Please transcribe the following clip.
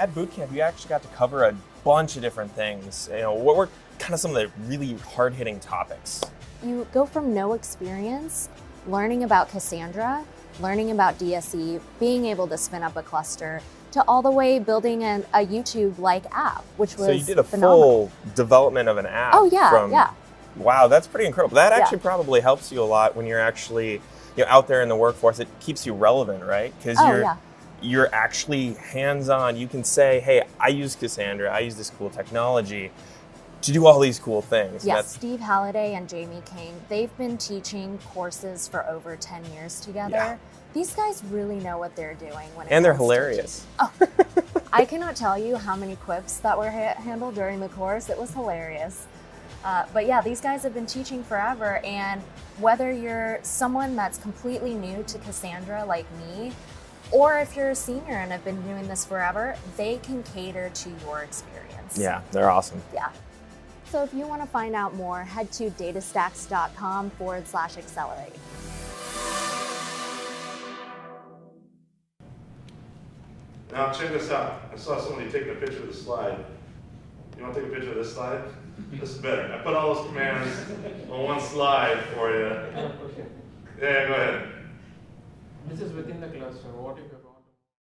at Bootcamp, you actually got to cover a bunch of different things. What were kind of some of the really hard-hitting topics? You go from no experience, learning about Cassandra, learning about DSE, being able to spin up a cluster, to all the way building a YouTube-like app, which was So you did a phenomenal. full development of an app. Oh yeah, yeah. Wow, that's pretty incredible. That actually probably helps you a lot when you're actually out there in the workforce. It keeps you relevant, right? Because you're actually hands-on. You can say, hey, I use Cassandra, I use this cool technology to do all these cool things. Yes, Steve Halliday and Jamie King, they've been teaching courses for over 10 years together. Yeah. These guys really know what they're doing. And they're hilarious. Oh. I cannot tell you how many quips that were handled during the course. It was hilarious. But yeah, these guys have been teaching forever, and whether you're someone that's completely new to Cassandra like me, or if you're a senior and have been doing this forever, they can cater to your experience. Yeah, they're awesome. Yeah. So if you want to find out more, head to datastax.com/accelerate. Now check this out. I saw somebody taking a picture of the slide. You want to take a picture of this slide? This is better. I put all those commands on one slide for you. Okay. Yeah, go ahead. This is within the cluster. What if you